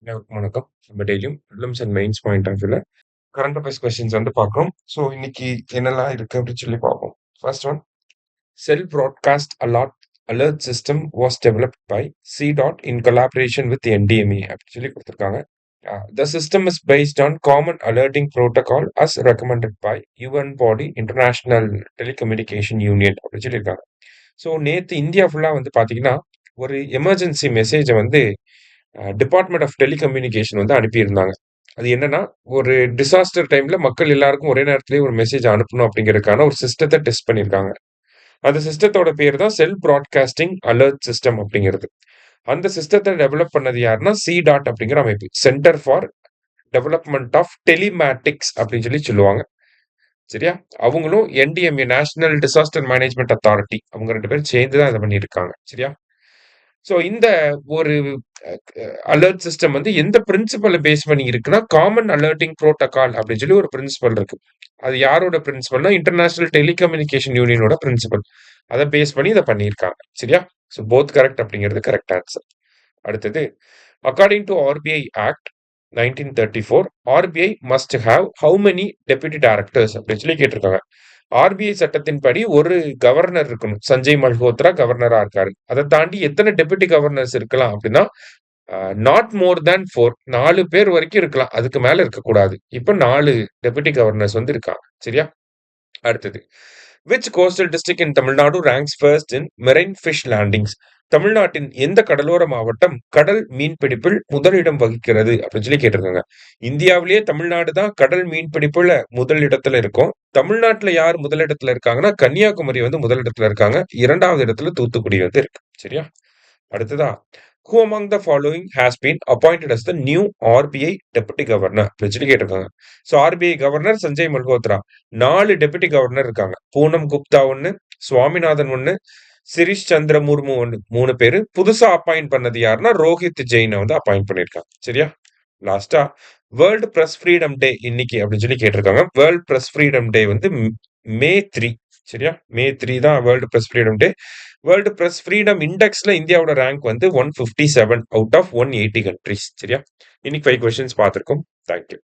அனைவருக்கும் வணக்கம். நம்ம டெய்லியும் prelims and mains point of வியூல கரண்ட் அஃபேர்ஸ் கொஸ்டின்ஸ் வந்து பார்க்குறோம். ஸோ இன்னைக்கு என்னெல்லாம் இருக்கு அப்படின்னு சொல்லி பார்ப்போம். First one, cell broadcast alert system was developed by C dot in collaboration with NDME அப்படின்னு சொல்லி கொடுத்துருக்காங்க. The system is based on common alerting protocol as recommended by UN body international telecommunication union அப்படின்னு சொல்லியிருக்காங்க. So நேற்று India ஃபுல்லாக வந்து பார்த்தீங்கன்னா ஒரு எமர்ஜென்சி மெசேஜை வந்து டிபார்ட்மெண்ட் ஆஃப் டெலிகம்யூனிகேஷன் வந்து அனுப்பியிருந்தாங்க. அது என்னன்னா, ஒரு டிசாஸ்டர் டைம்ல மக்கள் எல்லாருக்கும் ஒரே நேரத்திலேயே ஒரு மெசேஜ் அனுப்பணும் அப்படிங்கிறதுக்கான ஒரு சிஸ்டத்த டெஸ்ட் பண்ணியிருக்காங்க. அந்த சிஸ்டத்தோட பேர் தான் செல் பிராட்காஸ்டிங் அலர்ட் சிஸ்டம் அப்படிங்கிறது. அந்த சிஸ்டத்த டெவலப் பண்ணது யாருன்னா, சி டாட் அப்படிங்கிற அமைப்பு. Centre for development of telematics அப்படின்னு சொல்லி சொல்லுவாங்க. சரியா? அவங்களும் NDMA national disaster management authority அவங்க 2 பேரும் சேர்ந்து தான் இத பண்ணியிருக்காங்க. சரியா? ஸோ இந்த ஒரு அலர்ட் சிஸ்டம் வந்து எந்த பிரின்சிபலை பேஸ் பண்ணி இருக்குன்னா, காமன் அலர்ட்டிங் புரோட்டோகால் அப்படின்னு சொல்லி ஒரு பிரின்சிபல் இருக்கு. அது யாரோட பிரின்சிபல்னா, இன்டர்நேஷனல் டெலிகம்யூனிகேஷன் யூனியனோட பிரின்சிபல். அதை பேஸ் பண்ணி இதை பண்ணியிருக்காங்க. சரியா? ஸோ போத் கரெக்ட் அப்படிங்கிறது கரெக்ட் ஆன்சர். அடுத்தது, according to RBI act 1934, RBI must have how many deputy directors அப்படின்னு சொல்லி கேட்டிருக்காங்க. ஆர்பிஐ சட்டத்தின்படி ஒரு கவர்னர் இருக்கணும். சஞ்சய் மல்ஹோத்ரா கவர்னரா இருக்காரு. அதை தாண்டி எத்தனை டெபுட்டி கவர்னர்ஸ் இருக்கலாம் அப்படின்னா, நாட் மோர் தேன் 4, 4 பேர் வரைக்கும் இருக்கலாம். அதுக்கு மேல இருக்கக்கூடாது. இப்ப 4 டெபுட்டி கவர்னர்ஸ் வந்து இருக்காங்க. சரியா? அடுத்தது, which coastal district in Tamil Nadu ranks first in marine fish landings? தமிழ்நாட்டின் எந்த கடலோர மாவட்டம் கடல் மீன்பிடிப்பில் முதலிடம் வகிக்கிறது அப்படின்னு சொல்லி கேட்டிருக்காங்க. இந்தியாவிலேயே தமிழ்நாடு தான் கடல் மீன்பிடிப்புல முதல் இடத்துல இருக்கும். தமிழ்நாட்டுல யார் முதலிடத்துல இருக்காங்கன்னா, கன்னியாகுமரி வந்து முதலிடத்துல இருக்காங்க. 2வது இடத்துல தூத்துக்குடி வந்து இருக்கு. சரியா? அடுத்ததா, who among the following has been appointed as the new RBI deputy governor அப்படின்னு சொல்லி கேட்டிருக்காங்க. So RBI governor Sanjay Malhotra, 4 deputy governor இருக்காங்க. பூனம் குப்தா ஒன்னு, சுவாமிநாதன் ஒன்னு, சிரிஷ் சந்திர முர்மு ஒன்னு, 3 பேரு. புதுசா அப்பாயிண்ட் பண்ணது யாருன்னா, ரோஹித் ஜெயினை வந்து அப்பாயிண்ட் பண்ணியிருக்காங்க. சரியா? லாஸ்டா, வேர்ல்டு பிரஸ் ஃப்ரீடம் டே இன்னைக்கு அப்படின்னு சொல்லி கேட்டிருக்காங்க. வேர்ல்டு பிரஸ் ஃப்ரீடம் டே வந்து மே 3. சரியா? மே 3 தான் world press freedom day. World press freedom இண்டெக்ஸ்ல இந்தியாவோட ரேங்க் வந்து 157 அவுட் ஆஃப் 180 கண்ட்ரிஸ். சரியா? இன்னைக்கு 5 கொஸ்டின்ஸ் பார்த்திருக்கோம். தேங்க்யூ.